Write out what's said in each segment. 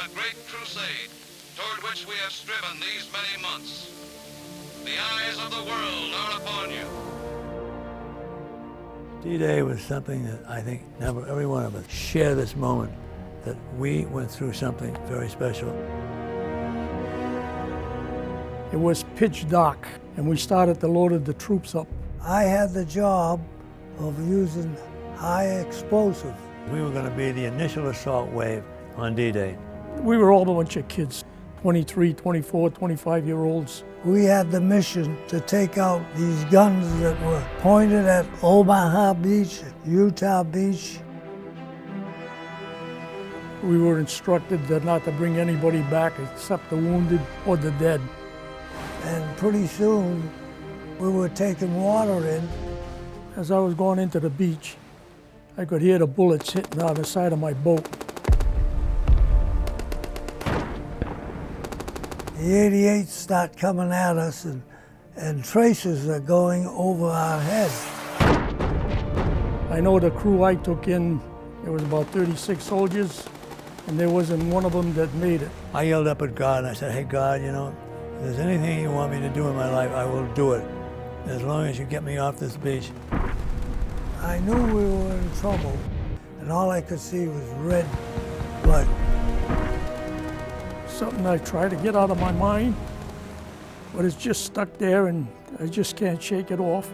the great crusade toward which we have striven these many months. The eyes of the world are upon you. D-Day was something that I think every one of us share this moment, that we went through something very special. It was pitch dark, and we started to load the troops up. I had the job of using high explosive. We were going to be the initial assault wave on D-Day. We were all a bunch of kids, 23, 24, 25-year-olds. We had the mission to take out these guns that were pointed at Omaha Beach, Utah Beach. We were instructed that not to bring anybody back except the wounded or the dead. And pretty soon, we were taking water in. As I was going into the beach, I could hear the bullets hitting on the side of my boat. The 88s start coming at us, and traces are going over our heads. I know the crew I took in, there was about 36 soldiers, and there wasn't one of them that made it. I yelled up at God and I said, hey God, you know, if there's anything you want me to do in my life, I will do it, as long as you get me off this beach. I knew we were in trouble, and all I could see was red blood. Something I try to get out of my mind, but it's just stuck there and I just can't shake it off.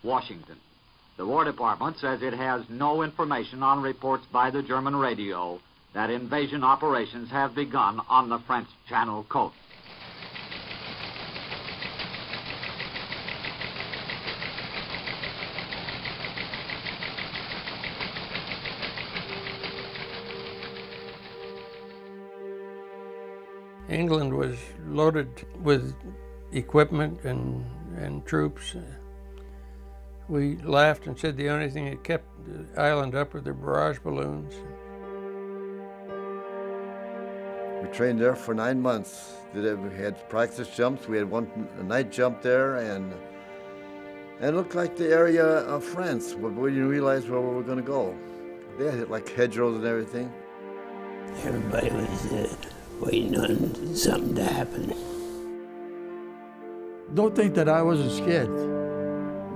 Washington. The War Department says it has no information on reports by the German radio that invasion operations have begun on the French Channel coast. England was loaded with equipment and troops. We laughed and said the only thing that kept the island up were the barrage balloons. We trained there for 9 months. We had practice jumps. We had a night jump there, and it looked like the area of France, but we didn't realize where we were going to go. They had like hedgerows and everything. Everybody was waiting on something to happen. Don't think that I wasn't scared.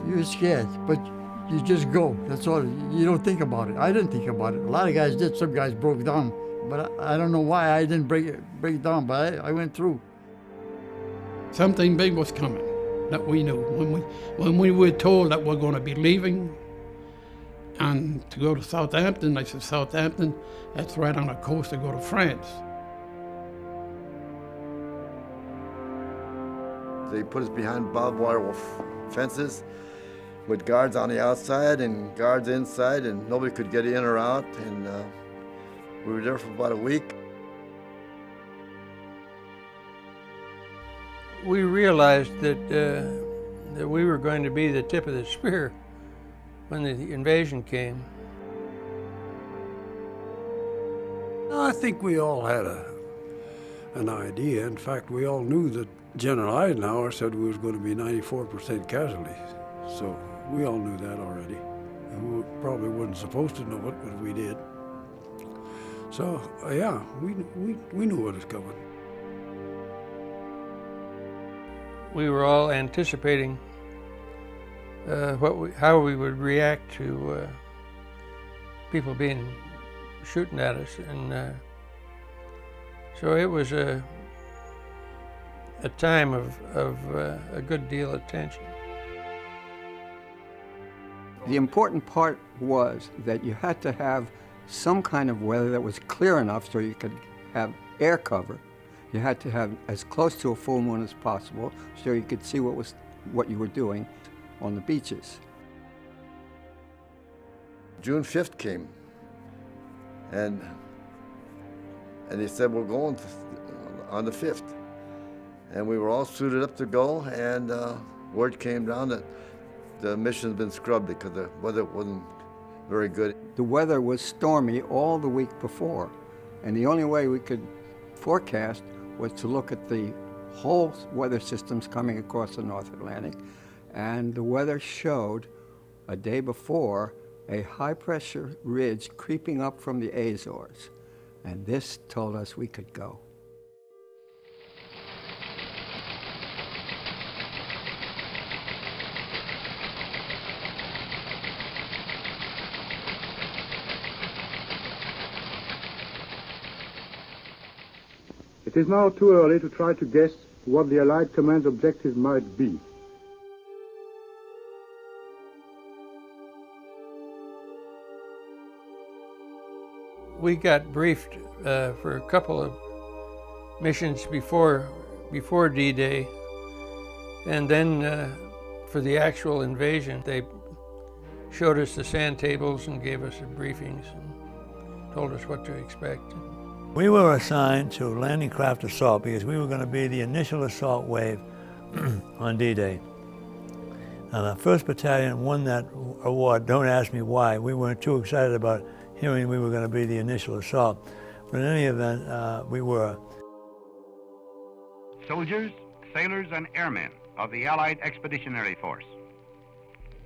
You're scared, but you just go. That's all. You don't think about it. I didn't think about it. A lot of guys did. Some guys broke down, but I don't know why I didn't break down, but I went through. Something big was coming that we knew. When we were told that we're going to be leaving and to go to Southampton, I said, Southampton, that's right on the coast to go to France. They put us behind barbed wire fences with guards on the outside and guards inside, and nobody could get in or out, and we were there for about a week. We realized that we were going to be the tip of the spear when the invasion came. I think we all had an idea. In fact, we all knew that General Eisenhower said we was going to be 94% casualties. So we all knew that already. And we probably wasn't supposed to know it, but we did. So yeah, we knew what was coming. We were all anticipating how we would react to people shooting at us, and so it was a time of a good deal of tension. The important part was that you had to have some kind of weather that was clear enough so you could have air cover. You had to have as close to a full moon as possible so you could see what you were doing on the beaches. June 5th came, and they said, we're going on the 5th. And we were all suited up to go, and word came down that the mission's been scrubbed because the weather wasn't very good. The weather was stormy all the week before, and the only way we could forecast was to look at the whole weather systems coming across the North Atlantic, and the weather showed a day before a high-pressure ridge creeping up from the Azores, and this told us we could go. It is now too early to try to guess what the Allied command's objective might be. We got briefed for a couple of missions before D-Day, and then for the actual invasion, they showed us the sand tables and gave us the briefings and told us what to expect. We were assigned to landing craft assault because we were going to be the initial assault wave on D-Day. And the 1st Battalion won that award. Don't ask me why. We weren't too excited about hearing we were going to be the initial assault. But in any event, we were. Soldiers, sailors, and airmen of the Allied Expeditionary Force,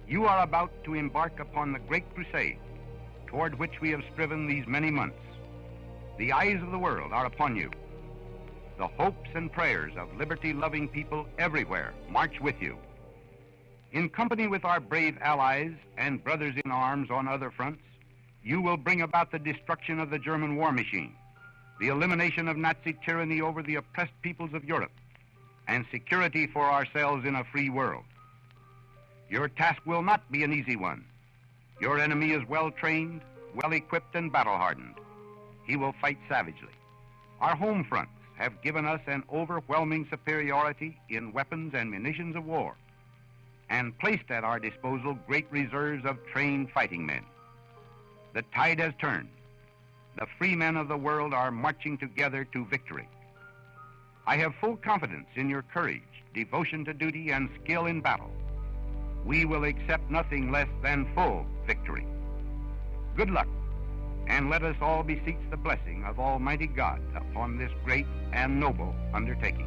you are about to embark upon the great crusade toward which we have striven these many months. The eyes of the world are upon you. The hopes and prayers of liberty-loving people everywhere march with you. In company with our brave allies and brothers in arms on other fronts, you will bring about the destruction of the German war machine, the elimination of Nazi tyranny over the oppressed peoples of Europe, and security for ourselves in a free world. Your task will not be an easy one. Your enemy is well-trained, well-equipped, and battle-hardened. He will fight savagely. Our home fronts have given us an overwhelming superiority in weapons and munitions of war, and placed at our disposal great reserves of trained fighting men. The tide has turned. The free men of the world are marching together to victory. I have full confidence in your courage, devotion to duty, and skill in battle. We will accept nothing less than full victory. Good luck, and let us all beseech the blessing of Almighty God upon this great and noble undertaking.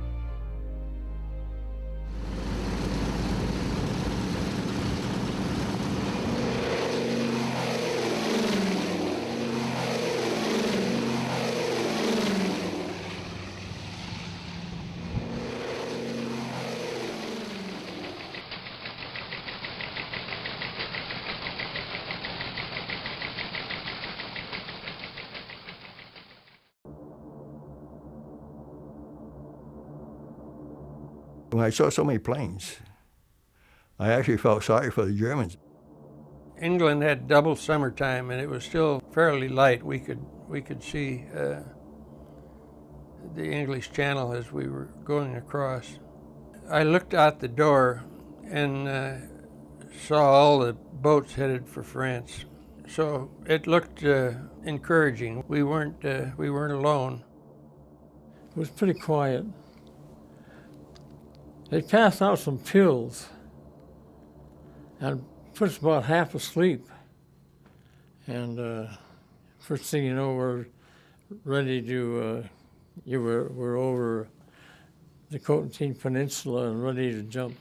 When I saw so many planes, I actually felt sorry for the Germans. England had double summertime, and it was still fairly light. We could see the English Channel as we were going across. I looked out the door and saw all the boats headed for France. So it looked encouraging. We weren't alone. It was pretty quiet. They passed out some pills and put us about half asleep. And first thing you know, we're ready to, we're over the Cotentin Peninsula and ready to jump.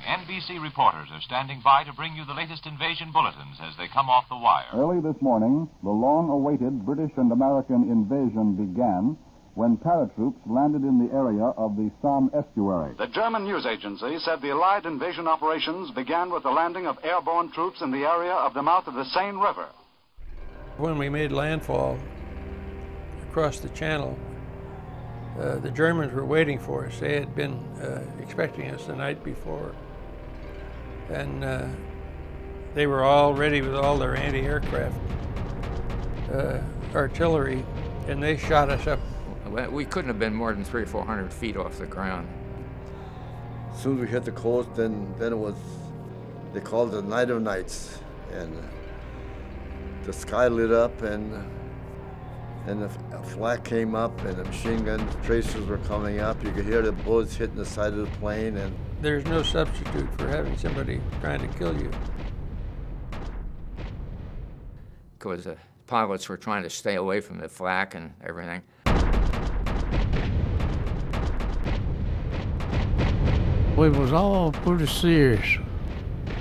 NBC reporters are standing by to bring you the latest invasion bulletins as they come off the wire. Early this morning, the long-awaited British and American invasion began when paratroops landed in the area of the Somme estuary. The German news agency said the Allied invasion operations began with the landing of airborne troops in the area of the mouth of the Seine River. When we made landfall across the channel, the Germans were waiting for us. They had been expecting us the night before. And they were all ready with all their anti-aircraft artillery, and they shot us up. We couldn't have been more than 300 or 400 feet off the ground. As soon as we hit the coast, then it was, they called it the night of nights, and the sky lit up, and And the flak came up, and the machine gun tracers were coming up. You could hear the bullets hitting the side of the plane. And there's no substitute for having somebody trying to kill you. Because the pilots were trying to stay away from the flak and everything. We was all pretty serious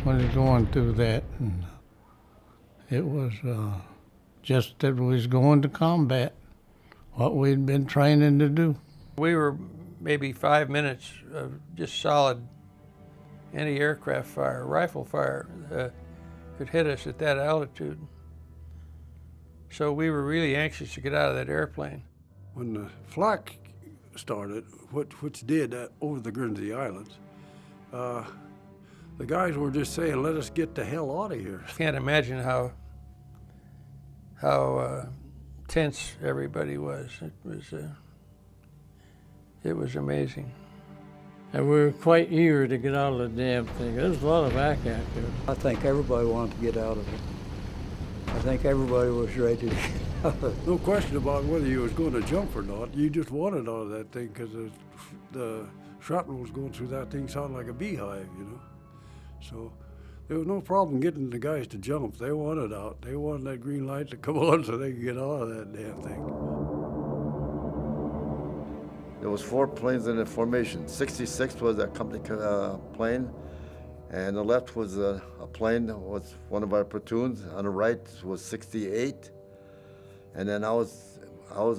when we was going through that. And it was just that we was going to combat, what we'd been training to do. We were maybe 5 minutes of just solid anti-aircraft fire, rifle fire, could hit us at that altitude. So we were really anxious to get out of that airplane. When the flak started, which did over the Guernsey Islands, the guys were just saying, let us get the hell out of here. I can't imagine how tense everybody was. It was amazing. And we were quite eager to get out of the damn thing. There was a lot of back out there. I think everybody wanted to get out of it. I think everybody was ready to get out of it. No question about whether you was going to jump or not. You just wanted out of that thing because the shrapnel was going through that thing sounded like a beehive, you know. So there was no problem getting the guys to jump. They wanted out. They wanted that green light to come on so they could get out of that damn thing. There was 4 planes in the formation. 66 was a company plane, and the left was a plane that was one of our platoons. On the right was 68, and then I was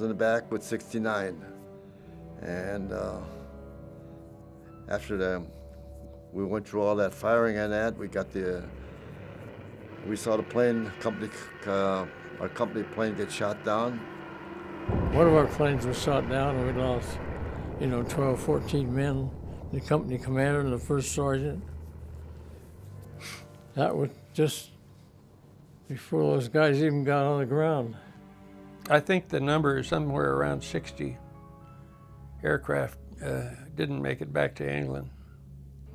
in the back with 69. And after we went through all that firing and that, we saw the plane our company plane get shot down. One of our planes was shot down, and we lost 12, 14 men, the company commander and the first sergeant. That was just before those guys even got on the ground. I think the number is somewhere around 60 aircraft didn't make it back to England.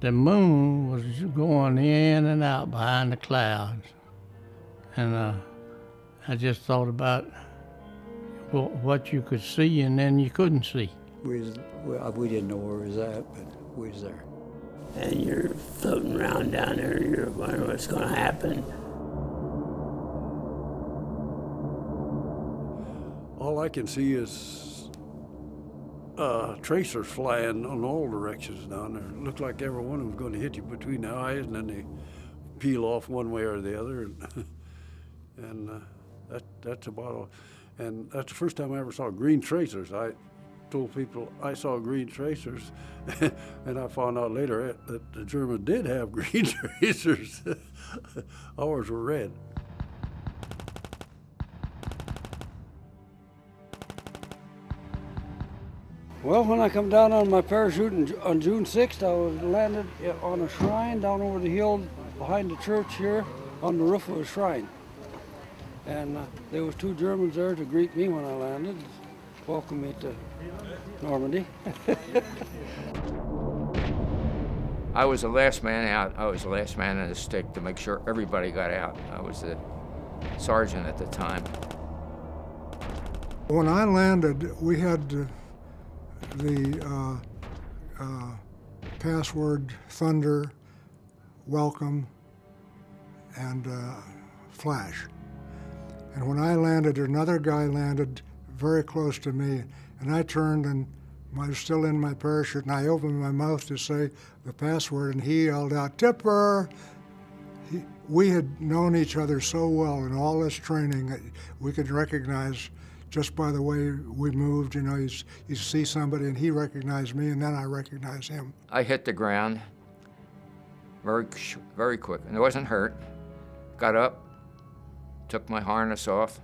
The moon was going in and out behind the clouds. And I just thought about what you could see and then you couldn't see. We didn't know where we was at, but we was there. And you're floating around down there, you're wondering what's going to happen. All I can see is tracers flying in all directions down there. It looked like every one was going to hit you between the eyes, and then they peel off one way or the other. And that's about all. And that's the first time I ever saw green tracers. I told people I saw green tracers, and I found out later that the Germans did have green tracers. Ours were red. Well, when I come down on my parachute on June 6th, I was landed on a shrine down over the hill behind the church here on the roof of a shrine. And there was 2 Germans there to greet me when I landed, welcome me to Normandy. I was the last man out. I was the last man in the stick to make sure everybody got out. I was the sergeant at the time. When I landed, we had the password thunder, welcome, and flash. And when I landed, another guy landed very close to me, and I turned and I was still in my parachute, and I opened my mouth to say the password, and he yelled out, "Tipper!" We had known each other so well in all this training that we could recognize just by the way we moved. You see somebody, and he recognized me, and then I recognized him. I hit the ground very quick, and I wasn't hurt. Got up, took my harness off,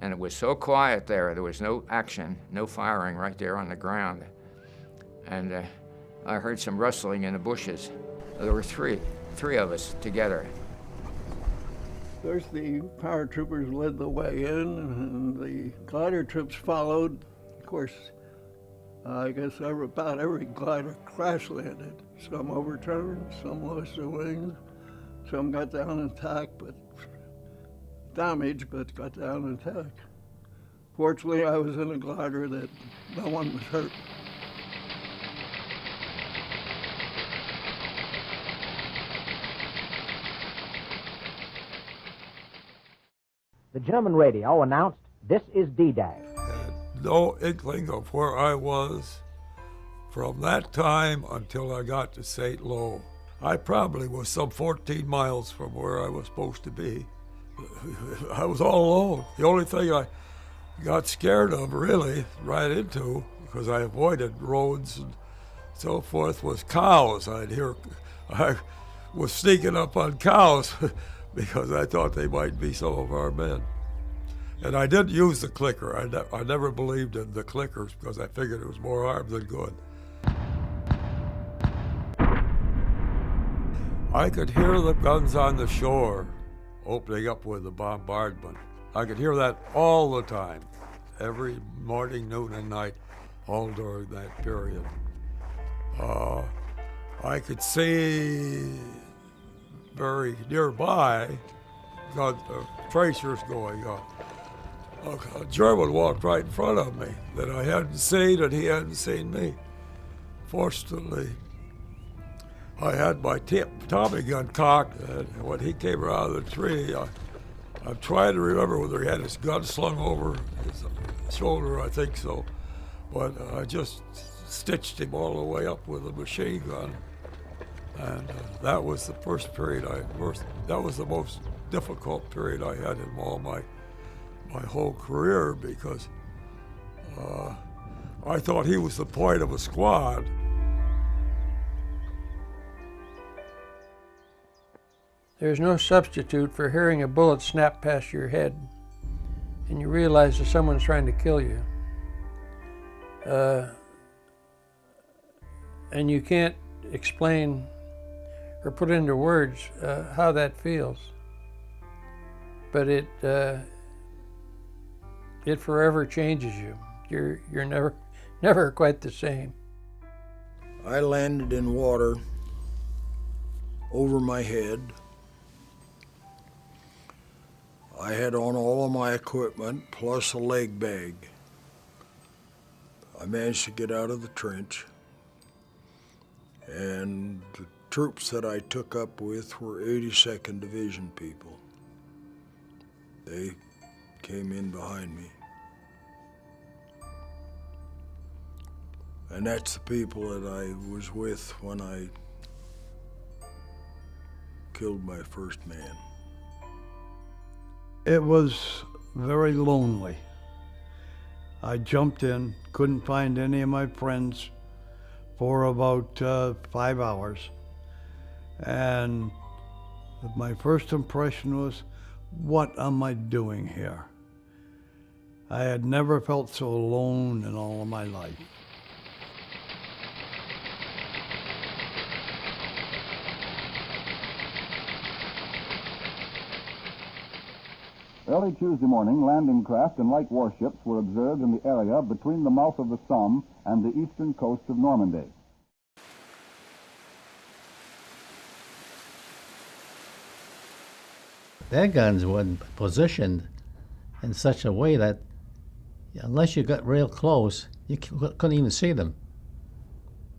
and it was so quiet there. There was no action, no firing right there on the ground. And I heard some rustling in the bushes. There were three of us together. First, the paratroopers led the way in, and the glider troops followed. Of course, I guess about every glider crash landed. Some overturned, some lost their wings, some got down intact, but damaged, but got down intact. Fortunately, I was in a glider that no one was hurt. The German radio announced, "This is D-Day." No inkling of where I was from that time until I got to St. Lo. I probably was some 14 miles from where I was supposed to be. I was all alone. The only thing I got scared of, really, right into, because I avoided roads and so forth, was cows. I was sneaking up on cows because I thought they might be some of our men. And I didn't use the clicker. I never believed in the clickers because I figured it was more harm than good. I could hear the guns on the shore opening up with the bombardment. I could hear that all the time, every morning, noon, and night, all during that period. I could see very nearby tracers going on. A German walked right in front of me that I hadn't seen, and he hadn't seen me. Fortunately, I had my Tommy gun cocked, and when he came around the tree, I'm trying to remember whether he had his gun slung over his shoulder, I think so, but I just stitched him all the way up with a machine gun. And that was the first period that was the most difficult period I had in all my whole career, because I thought he was the point of a squad. There's no substitute for hearing a bullet snap past your head and you realize that someone's trying to kill you. And you can't explain or put into words how that feels. But it forever changes you. You're never quite the same. I landed in water over my head. I had on all of my equipment plus a leg bag. I managed to get out of the trench, and the troops that I took up with were 82nd Division people. They came in behind me. And that's the people that I was with when I killed my first man. It was very lonely. I jumped in, couldn't find any of my friends for about 5 hours. And my first impression was, what am I doing here? I had never felt so alone in all of my life. Early Tuesday morning, landing craft and light warships were observed in the area between the mouth of the Somme and the eastern coast of Normandy. Their guns were positioned in such a way that unless you got real close, you couldn't even see them.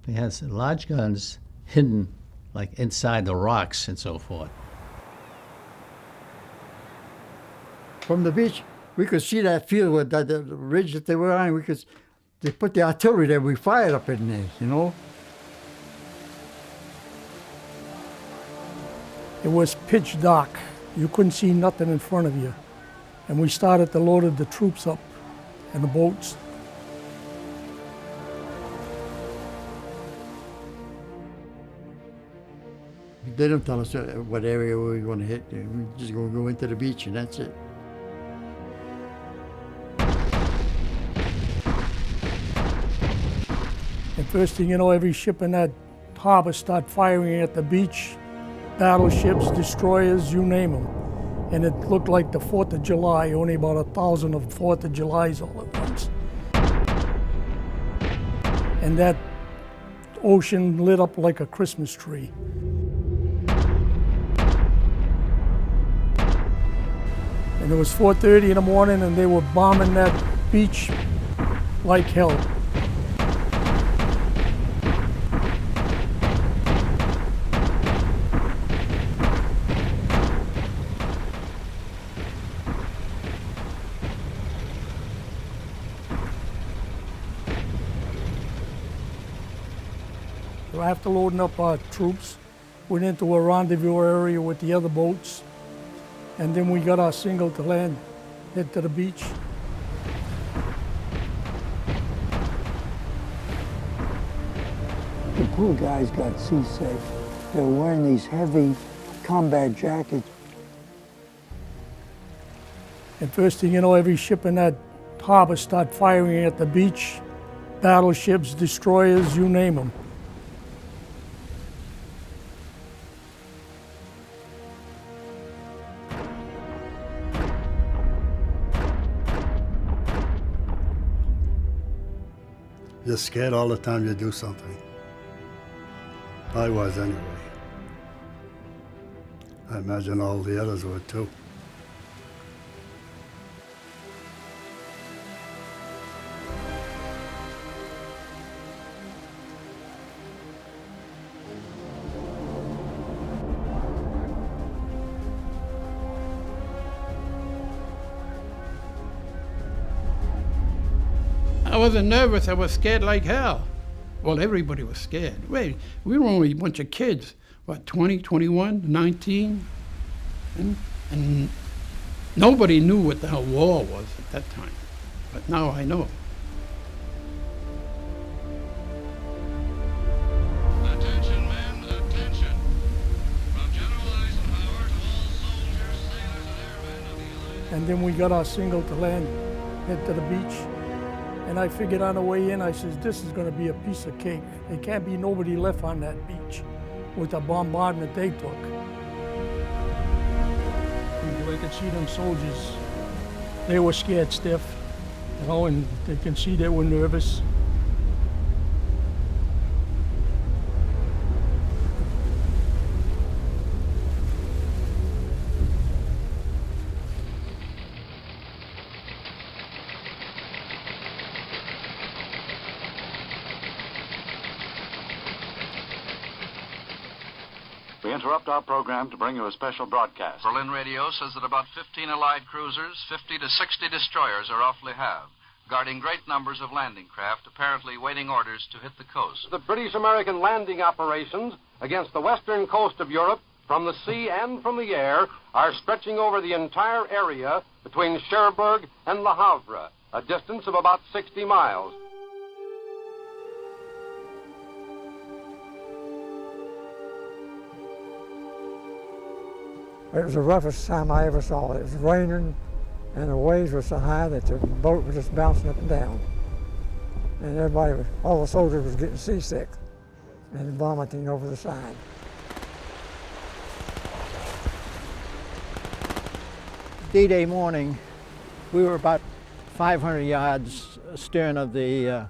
They had large guns hidden like inside the rocks and so forth. From the beach, we could see that field with the ridge that they were on. They put the artillery there. We fired up in there, you know. It was pitch dark. You couldn't see nothing in front of you. And we started to load the troops up and the boats. They don't tell us what area we were going to hit. We just go into the beach and that's it. And first thing you know, every ship in that harbor started firing at the beach. Battleships, destroyers, you name them. And it looked like the 4th of July, only about 1,000 of 4th of Julys all at once. And that ocean lit up like a Christmas tree. And it was 4:30 in the morning and they were bombing that beach like hell. After loading up our troops, went into a rendezvous area with the other boats, and then we got our single to land, head to the beach. The poor guys got seasick. They were wearing these heavy combat jackets. And first thing you know, every ship in that harbor started firing at the beach. Battleships, destroyers, you name them. You're scared all the time you do something. I was anyway. I imagine all the others were too. I wasn't nervous, I was scared like hell. Well, everybody was scared. Wait, we were only a bunch of kids, what, 20, 21, 19? And nobody knew what the hell war was at that time. But now I know. Attention, men, attention. From General Eisenhower to all soldiers, sailors, and airmen of the Allied... And then we got our single to land, head to the beach. And I figured on the way in, I says, this is going to be a piece of cake. There can't be nobody left on that beach with the bombardment they took. And I could see them soldiers, they were scared stiff, you know, and they can see they were nervous. We interrupt our program to bring you a special broadcast. Berlin radio says that about 15 Allied cruisers, 50 to 60 destroyers are off Le Havre, guarding great numbers of landing craft, apparently waiting orders to hit the coast. The British-American landing operations against the western coast of Europe, from the sea and from the air, are stretching over the entire area between Cherbourg and Le Havre, a distance of about 60 miles. It was the roughest time I ever saw it. It was raining, and the waves were so high that the boat was just bouncing up and down. And everybody, all the soldiers was getting seasick and vomiting over the side. D-Day morning, we were about 500 yards astern of the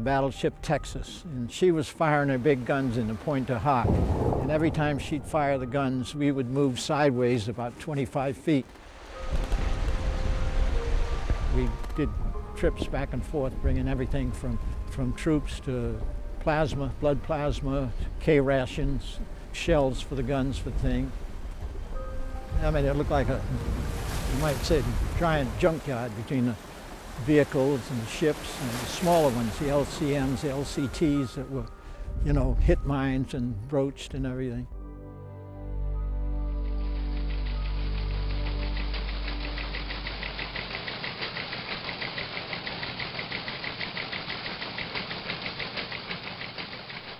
battleship Texas, and she was firing her big guns into Pointe. And every time she'd fire the guns, we would move sideways about 25 feet. We did trips back and forth, bringing everything from troops to plasma, blood plasma, K rations, shells for the guns for the thing. I mean, it looked like a, you might say, giant junkyard between the vehicles and the ships and the smaller ones, the LCMs, the LCTs that were, you know, hit mines and broached and everything.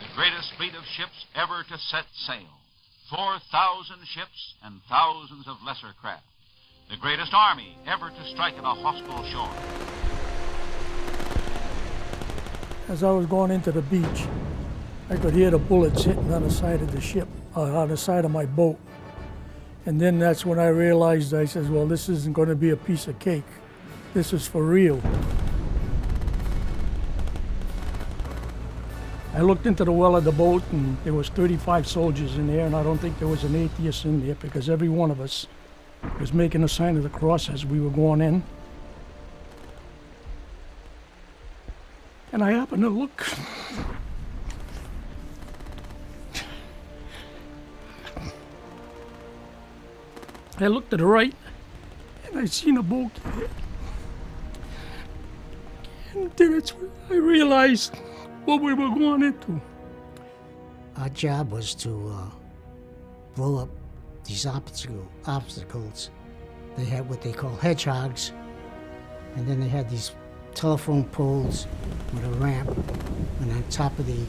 The greatest fleet of ships ever to set sail. 4,000 ships and thousands of lesser craft. The greatest army ever to strike at a hostile shore. As I was going into the beach, I could hear the bullets hitting on the side of the ship, on the side of my boat. And then that's when I realized, I said, well, this isn't going to be a piece of cake. This is for real. I looked into the well of the boat, and there was 35 soldiers in there, and I don't think there was an atheist in there, because every one of us was making a sign of the cross as we were going in. and I happened to look. I looked to the right, and I seen a boat there. And then it's when I realized what we were going into. Our job was to blow up these obstacles. They had what they call hedgehogs, and then they had these telephone poles with a ramp, and on top of the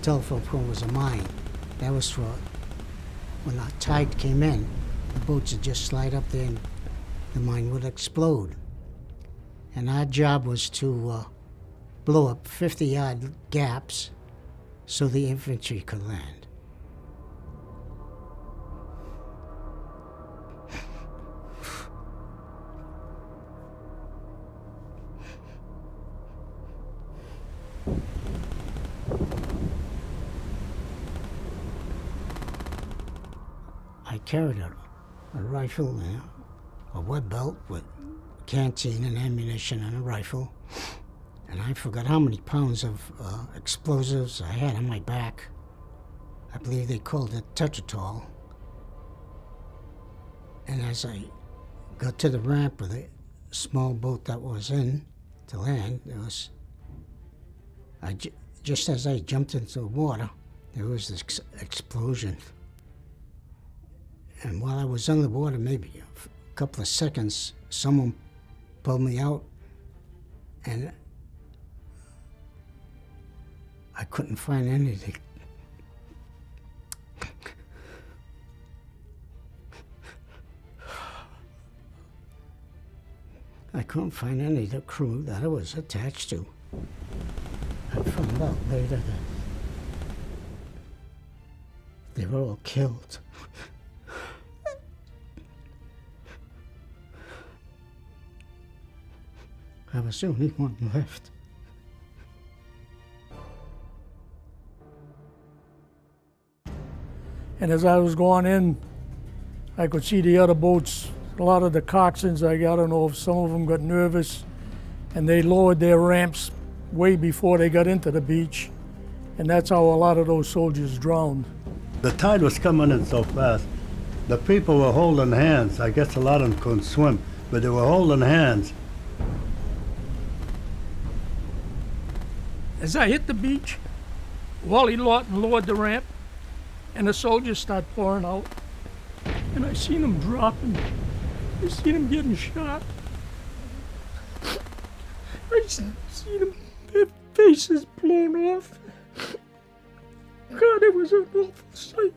telephone pole was a mine. That was for when the tide came in, the boats would just slide up there and the mine would explode. And our job was to blow up 50-yard gaps so the infantry could land. I carried a rifle and a web belt with canteen and ammunition and a rifle. And I forgot how many pounds of explosives I had on my back. I believe they called it tetratol. And as I got to the ramp with a small boat that was in to land, just as I jumped into the water, there was this explosion. And while I was under the water, maybe a couple of seconds, someone pulled me out, and I couldn't find anything. I couldn't find any of the crew that I was attached to. I found out later that they were all killed. I was the only one left. And as I was going in, I could see the other boats. A lot of the coxswains, I don't know if some of them got nervous, and they lowered their ramps way before they got into the beach. And that's how a lot of those soldiers drowned. The tide was coming in so fast. The people were holding hands. I guess a lot of them couldn't swim, but they were holding hands. As I hit the beach, Wally Lawton lowered the ramp, and the soldiers started pouring out. And I seen them dropping. I seen them getting shot. I seen them, their faces blown off. God, it was an awful sight.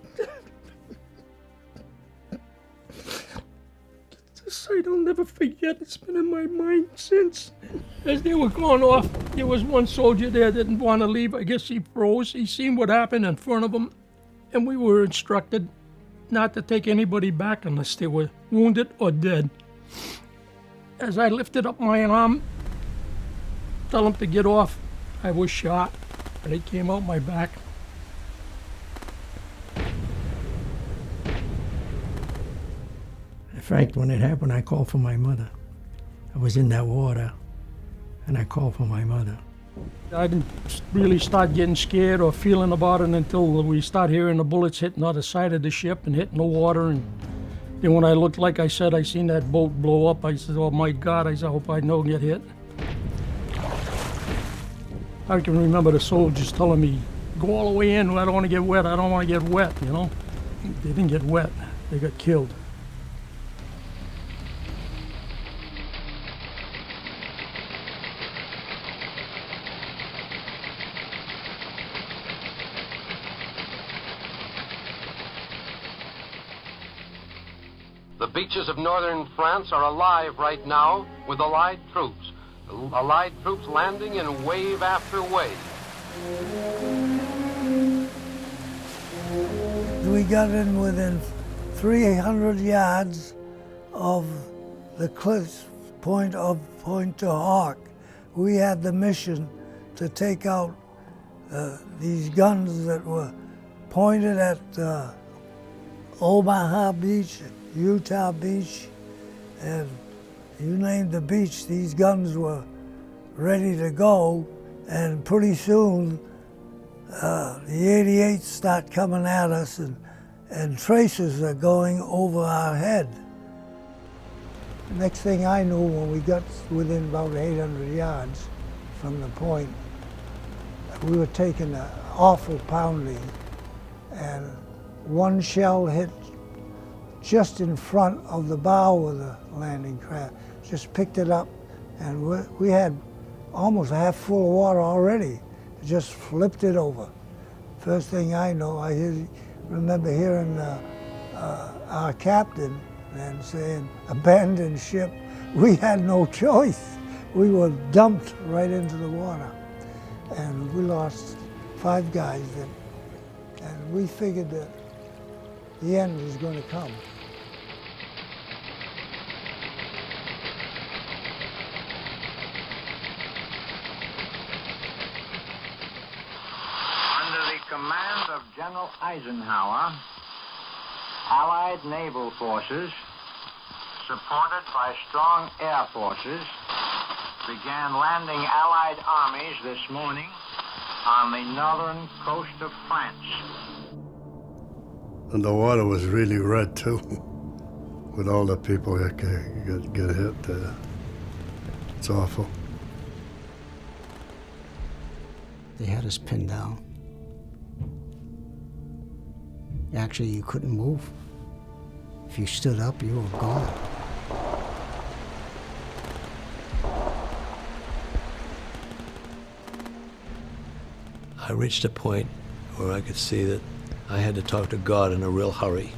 It's a sight I'll never forget. It's been in my mind since. As they were going off, there was one soldier there that didn't want to leave. I guess he froze. He seen what happened in front of him, and we were instructed not to take anybody back unless they were wounded or dead. As I lifted up my arm, tell him to get off, I was shot, and it came out my back. In fact, when it happened, I called for my mother. I was in that water, and I called for my mother. I didn't really start getting scared or feeling about it until we started hearing the bullets hitting the other side of the ship and hitting the water. And then when I looked, like I said, I seen that boat blow up. I said, oh my God, I hope I don't get hit. I can remember the soldiers telling me, go all the way in, I don't want to get wet, I don't want to get wet, you know. They didn't get wet, they got killed. The beaches of northern France are alive right now with Allied troops. Allied troops landing in wave after wave. We got in within 300 yards of the cliffs point of Pointe to Hawk. We had the mission to take out these guns that were pointed at Omaha Beach, Utah Beach, and you name the beach, these guns were ready to go And pretty soon, the 88s start coming at us, and traces are going over our head. The next thing I knew, when we got within about 800 yards from the point, we were taking an awful pounding, and one shell hit just in front of the bow of the landing craft, just picked it up, and we had almost half full of water already. It just flipped it over. First thing I know, I remember hearing our captain and saying, "Abandon ship." We had no choice. We were dumped right into the water. And we lost 5 guys then. And we figured that the end was going to come. Under the command of General Eisenhower, Allied naval forces, supported by strong air forces, began landing Allied armies this morning on the northern coast of France. And the water was really red too, with all the people that get hit there. It's awful. They had us pinned down. Actually, you couldn't move. If you stood up, you were gone. I reached a point where I could see that I had to talk to God in a real hurry.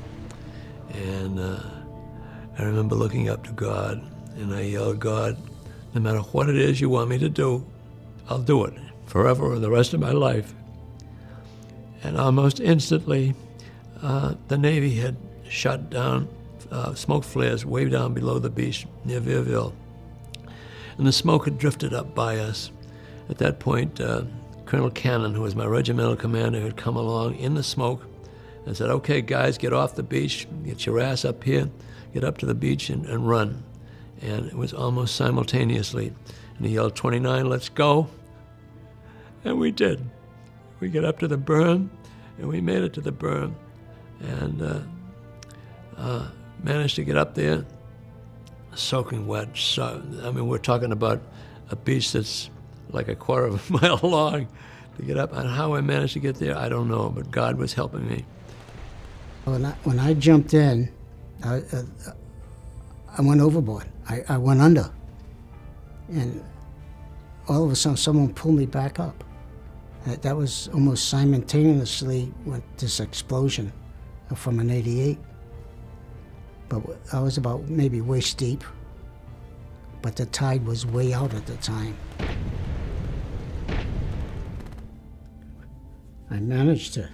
And I remember looking up to God, and I yelled, "God, no matter what it is you want me to do, I'll do it forever and the rest of my life." And almost instantly, the Navy had shot down smoke flares way down below the beach near Vierville. And the smoke had drifted up by us. At that point, Colonel Cannon, who was my regimental commander, had come along in the smoke and said, "Okay, guys, get off the beach, get your ass up here, get up to the beach and run." And it was almost simultaneously. And he yelled, "29, let's go." And we did. We got up to the berm, and we made it to the berm, and managed to get up there, soaking wet. So, I mean, we're talking about a beach that's like a quarter of a mile long to get up. And how I managed to get there, I don't know, but God was helping me. When I jumped in, I went overboard. I went under. And all of a sudden, someone pulled me back up. That was almost simultaneously with this explosion from an 88. But I was about maybe waist deep, but the tide was way out at the time. I managed to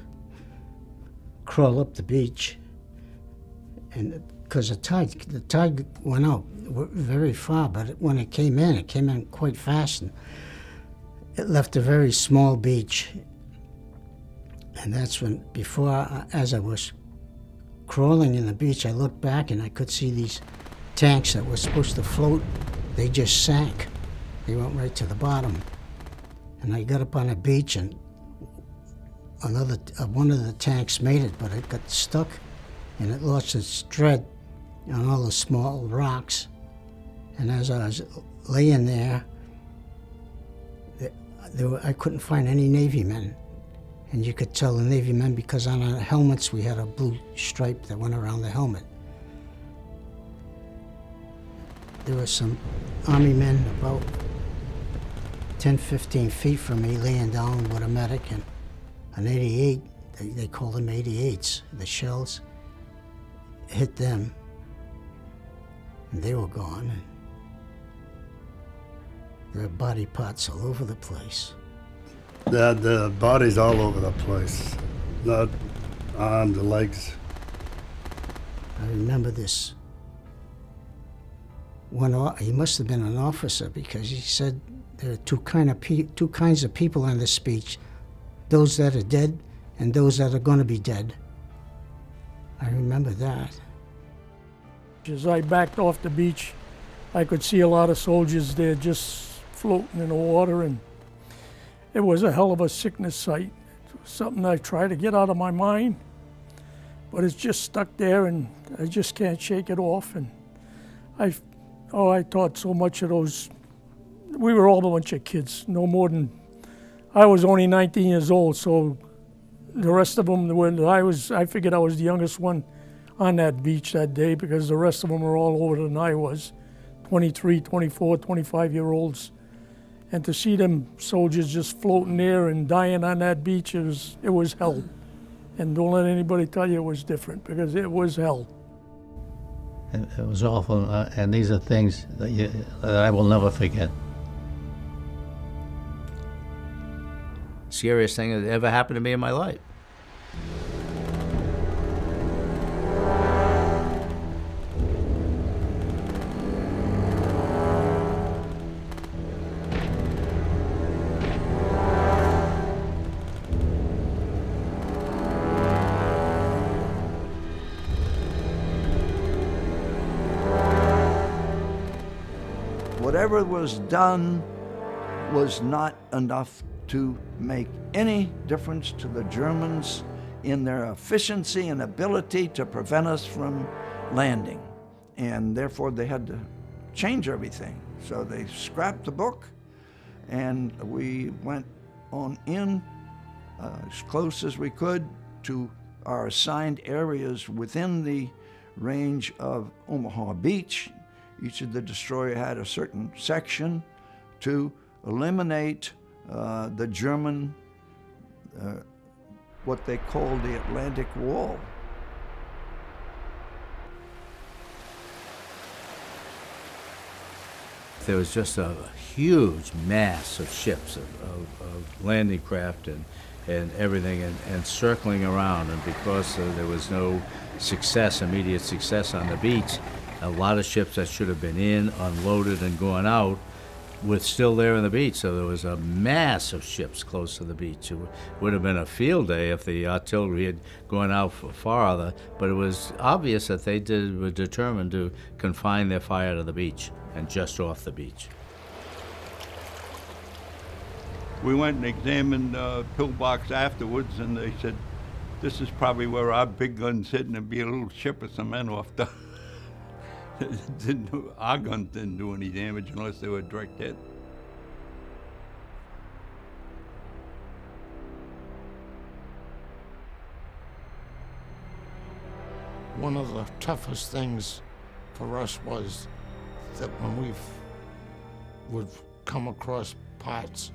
crawl up the beach, and because the tide went out very far, but when it came in quite fast, and it left a very small beach. And that's when, as I was crawling in the beach, I looked back and I could see these tanks that were supposed to float. They just sank. They went right to the bottom. And I got up on a beach, and one of the tanks made it, but it got stuck, and it lost its tread on all the small rocks. And as I was laying there, I couldn't find any Navy men. And you could tell the Navy men because on our helmets we had a blue stripe that went around the helmet. There were some Army men about 10, 15 feet from me laying down with a medic, and an 88, they called them 88s, the shells hit them, and they were gone. And there were body parts all over the place. They had the bodies all over the place, not arms, the legs. I remember this. He must have been an officer, because he said there are two kinds of people on this beach: those that are dead and those that are going to be dead. I remember that. As I backed off the beach, I could see a lot of soldiers there just floating in the water, and It was a hell of a sickness sight. It was something I try to get out of my mind, but it's just stuck there and I just can't shake it off. And I taught so much of those. We were all a bunch of kids, no more than, I was only 19 years old, so the rest of them, I figured I was the youngest one on that beach that day because the rest of them were all older than I was, 23, 24, 25-year-olds. And to see them soldiers just floating there and dying on that beach, it was hell. And don't let anybody tell you it was different, because it was hell. It was awful, and these are things that I will never forget. Scariest thing that ever happened to me in my life. Whatever was done was not enough to make any difference to the Germans in their efficiency and ability to prevent us from landing. And therefore they had to change everything. So they scrapped the book and we went on in as close as we could to our assigned areas within the range of Omaha Beach. Each of the destroyers had a certain section to eliminate the German, what they called the Atlantic Wall. There was just a huge mass of ships, of landing craft and everything, and circling around. And because there was no immediate success on the beach, a lot of ships that should have been in, unloaded, and gone out were still there on the beach. So there was a mass of ships close to the beach. It would have been a field day if the artillery had gone out farther, but it was obvious that they were determined to confine their fire to the beach and just off the beach. We went and examined the pillbox afterwards, and they said, this is probably where our big guns hit, and it'd be a little ship with some men off the... Our guns didn't do any damage unless they were direct hit. One of the toughest things for us was that when we would come across parts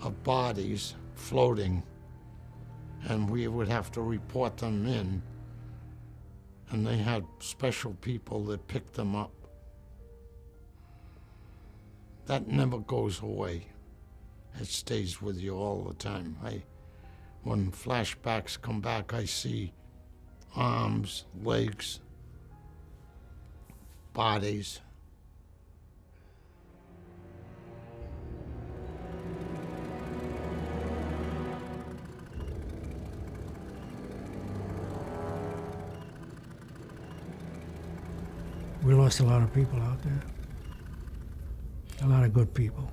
of bodies floating, and we would have to report them in, and they had special people that picked them up. That never goes away. It stays with you all the time. When flashbacks come back, I see arms, legs, bodies. We lost a lot of people out there. A lot of good people.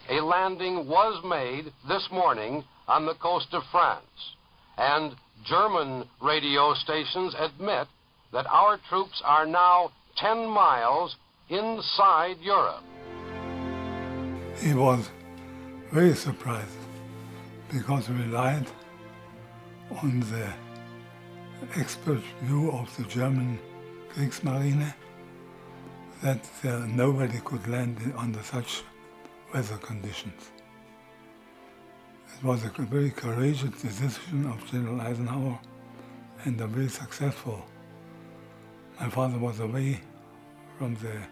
A landing was made this morning on the coast of France, and German radio stations admit that our troops are now 10 miles inside Europe. He was very surprised because we relied on the expert view of the German Kriegsmarine that nobody could land under such weather conditions. It was a very courageous decision of General Eisenhower and a very successful. My father was away from the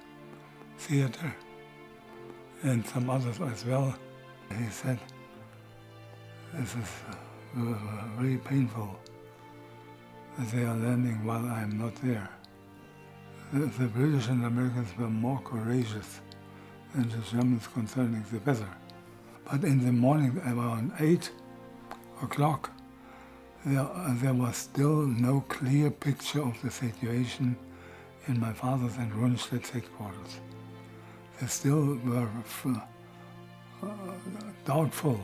theater and some others as well. He said, this is very painful that they are landing while I'm not there. The British and Americans were more courageous than the Germans concerning the weather. But in the morning, around 8 o'clock, there was still no clear picture of the situation in my father's and Rundstedt's headquarters. They still were doubtful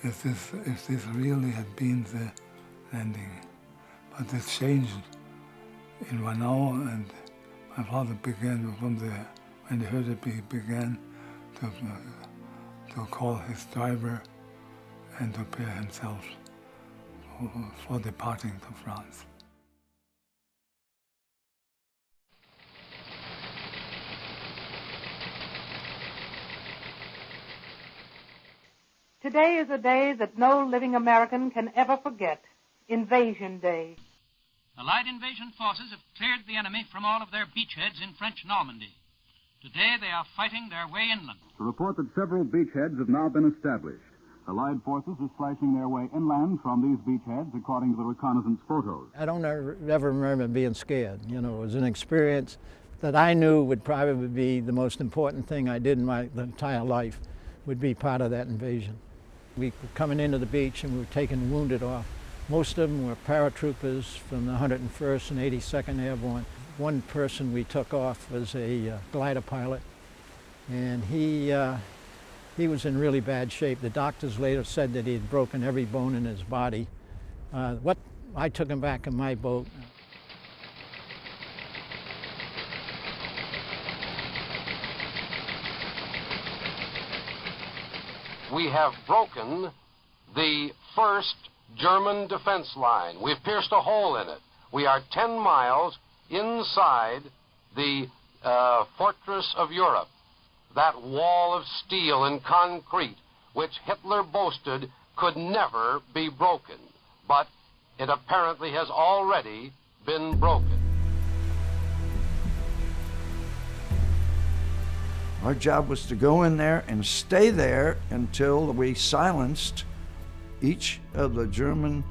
if this really had been the landing. But this changed in 1 hour, and my father began when he heard it, he began to call his driver and to prepare himself for departing to France. Today is a day that no living American can ever forget, Invasion Day. Allied invasion forces have cleared the enemy from all of their beachheads in French Normandy. Today they are fighting their way inland. To report that several beachheads have now been established. Allied forces are slashing their way inland from these beachheads, according to the reconnaissance photos. I don't ever remember being scared. You know, it was an experience that I knew would probably be the most important thing I did in my entire life, would be part of that invasion. We were coming into the beach and we were taking wounded off. Most of them were paratroopers from the 101st and 82nd Airborne. One person we took off was a glider pilot, and he was in really bad shape. The doctors later said that he had broken every bone in his body. I took him back in my boat. We have broken the first German defense line. We've pierced a hole in it. We are 10 miles inside the fortress of Europe, that wall of steel and concrete which Hitler boasted could never be broken. But it apparently has already been broken. Our job was to go in there and stay there until we silenced each of the German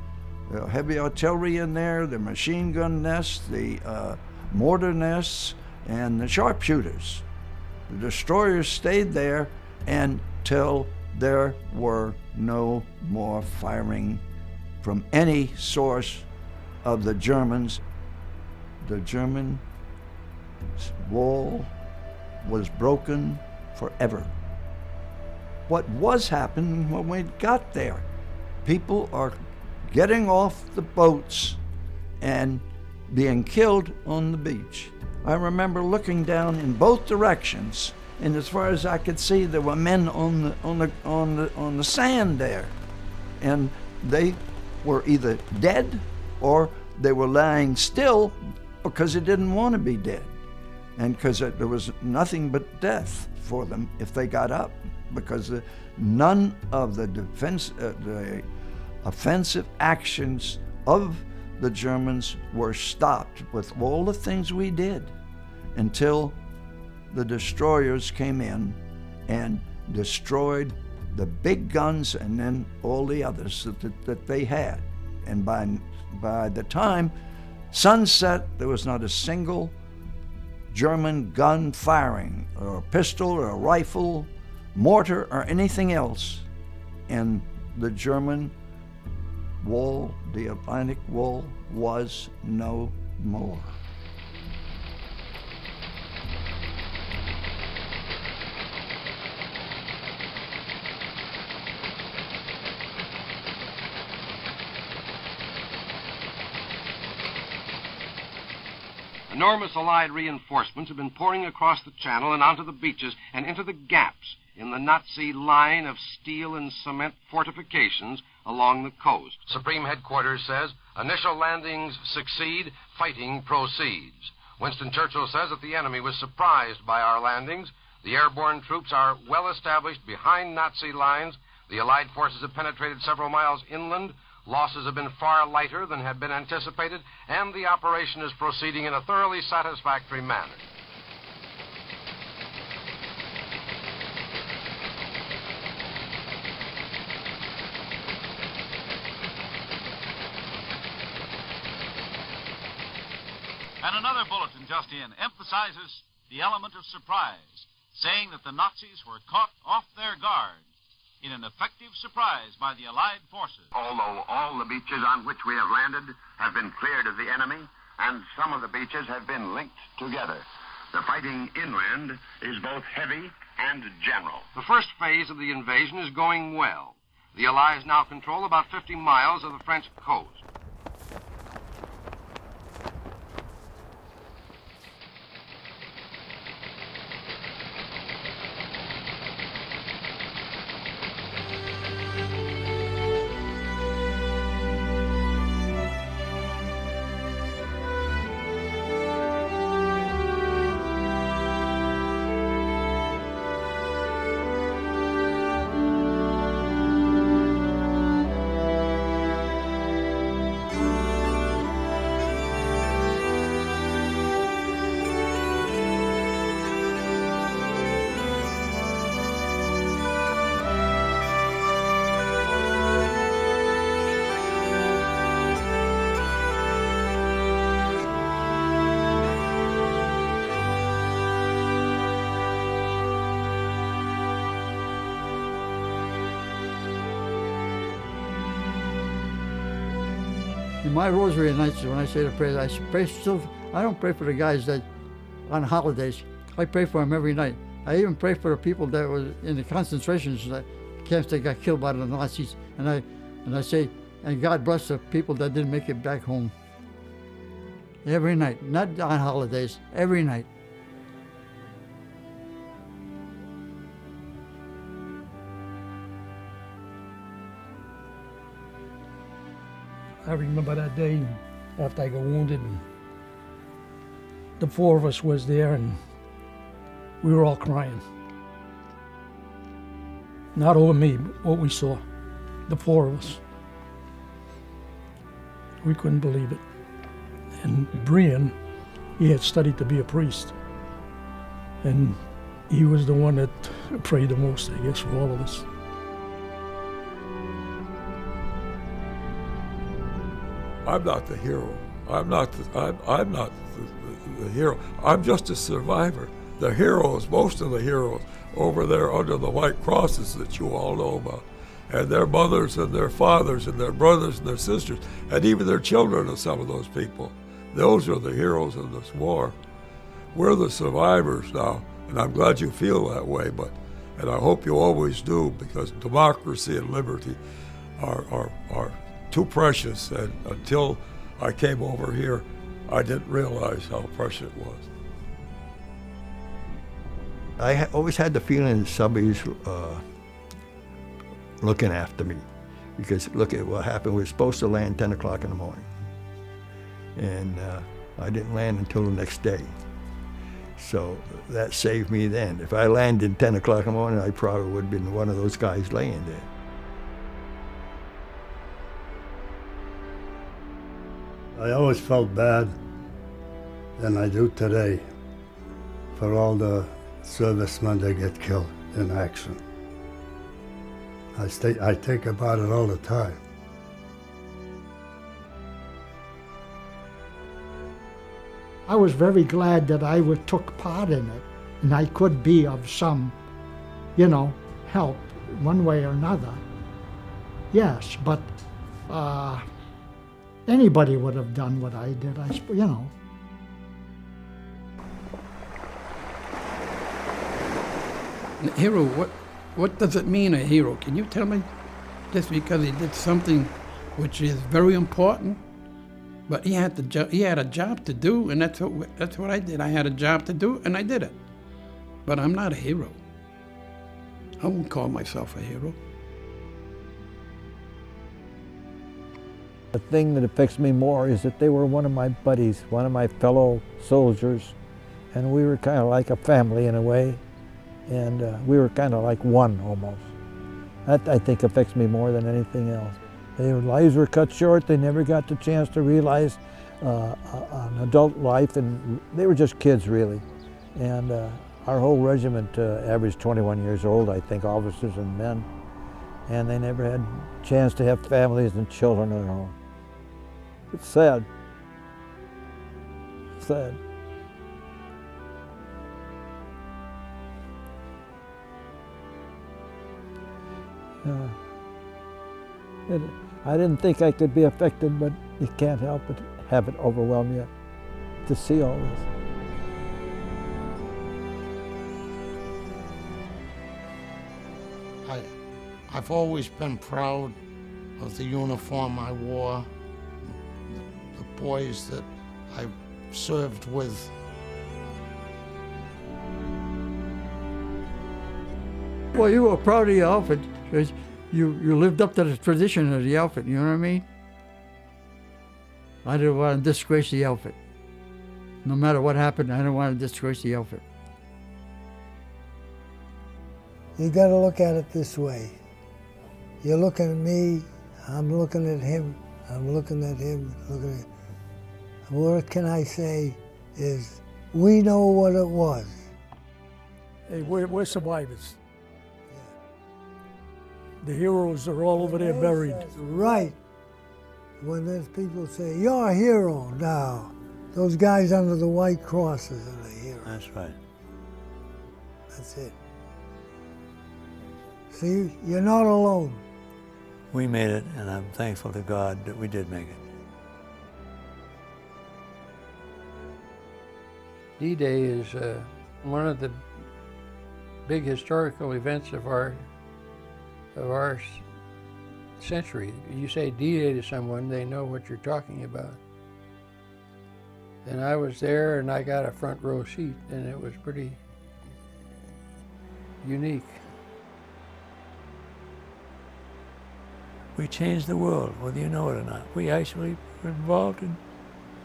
heavy artillery in there, the machine gun nests, the mortar nests, and the sharpshooters. The destroyers stayed there until there were no more firing from any source of the Germans. The German wall was broken forever. What was happening when we got there? People are getting off the boats and being killed on the beach. I remember looking down in both directions, and as far as I could see, there were men on the sand there, and they were either dead or they were lying still because they didn't want to be dead, and because there was nothing but death for them if they got up, because none of the offensive actions of the Germans were stopped with all the things we did until the destroyers came in and destroyed the big guns and then all the others that they had. And by the time sunset, there was not a single German gun firing, or a pistol, or a rifle, mortar, or anything else. And the German wall, the Atlantic wall, was no more. Enormous Allied reinforcements have been pouring across the channel and onto the beaches and into the gaps in the Nazi line of steel and cement fortifications along the coast. Supreme Headquarters says initial landings succeed, fighting proceeds. Winston Churchill says that the enemy was surprised by our landings. The airborne troops are well established behind Nazi lines. The Allied forces have penetrated several miles inland. Losses have been far lighter than had been anticipated, and the operation is proceeding in a thoroughly satisfactory manner. And another bulletin just in emphasizes the element of surprise, saying that the Nazis were caught off their guard in an effective surprise by the Allied forces. Although all the beaches on which we have landed have been cleared of the enemy, and some of the beaches have been linked together, the fighting inland is both heavy and general. The first phase of the invasion is going well. The Allies now control about 50 miles of the French coast. In my rosary at nights, when I say the prayers, I pray still. I don't pray for the guys that on holidays. I pray for them every night. I even pray for the people that were in the concentration camps that got killed by the Nazis. And I say, and God bless the people that didn't make it back home. Every night, not on holidays, every night. I remember that day after I got wounded, and the four of us was there, and we were all crying. Not over me, but what we saw, the four of us. We couldn't believe it. And Brian, he had studied to be a priest, and he was the one that prayed the most, I guess, for all of us. I'm not the hero. I'm not the hero. I'm just a survivor. The heroes, most of the heroes, over there under the white crosses that you all know about, and their mothers and their fathers and their brothers and their sisters, and even their children are some of those people. Those are the heroes of this war. We're the survivors now, and I'm glad you feel that way, and I hope you always do, because democracy and liberty are too precious, and until I came over here, I didn't realize how precious it was. I always had the feeling that somebody's looking after me, because look at what happened. We were supposed to land 10 o'clock in the morning, and I didn't land until the next day. So that saved me then. If I landed 10 o'clock in the morning, I probably would have been one of those guys laying there. I always felt bad, and I do today, for all the servicemen that get killed in action. I think about it all the time. I was very glad that I took part in it, and I could be of some, help one way or another. Yes, but anybody would have done what I did, Hero, what does it mean, a hero? Can you tell me? Just because he did something which is very important, but he had a job to do, and that's what I did. I had a job to do, and I did it. But I'm not a hero. I won't call myself a hero. The thing that affects me more is that they were one of my buddies, one of my fellow soldiers, and we were kind of like a family in a way, and we were kind of like one almost. That, I think, affects me more than anything else. Their lives were cut short. They never got the chance to realize an adult life, and they were just kids, really. And our whole regiment averaged 21 years old, I think, officers and men, and they never had a chance to have families and children of their own. It's sad. sad. I didn't think I could be affected, but you can't help but have it overwhelm you to see all this. I've always been proud of the uniform I wore, the boys that I served with. Well, you were proud of your outfit because you lived up to the tradition of the outfit, you know what I mean? I didn't want to disgrace the outfit. No matter what happened, I didn't want to disgrace the outfit. You got to look at it this way. You're looking at me, I'm looking at him, I'm looking at him, looking at him. What can I say is, we know what it was. Hey, we're survivors. The heroes are all over there buried. Right. When there's people say, you're a hero now. Those guys under the white crosses are the heroes. That's right. That's it. See, you're not alone. We made it, and I'm thankful to God that we did make it. D-Day is one of the big historical events of our century. You say D-Day to someone, they know what you're talking about. And I was there, and I got a front row seat, and it was pretty unique. We changed the world, whether you know it or not. We actually were involved in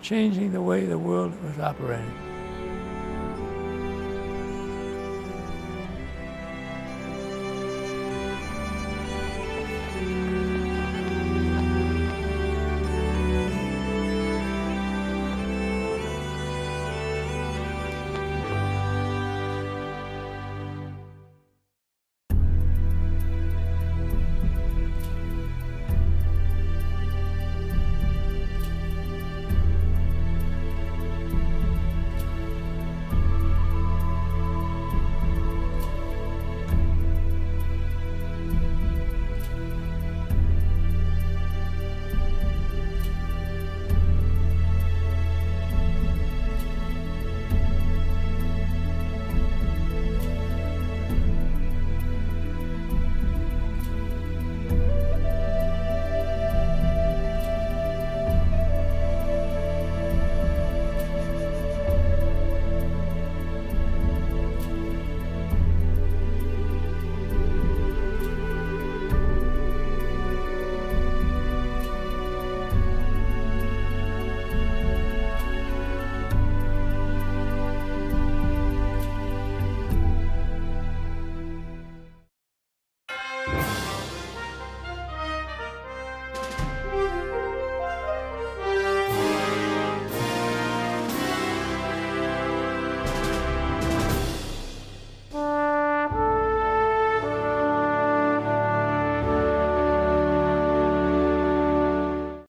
changing the way the world was operating.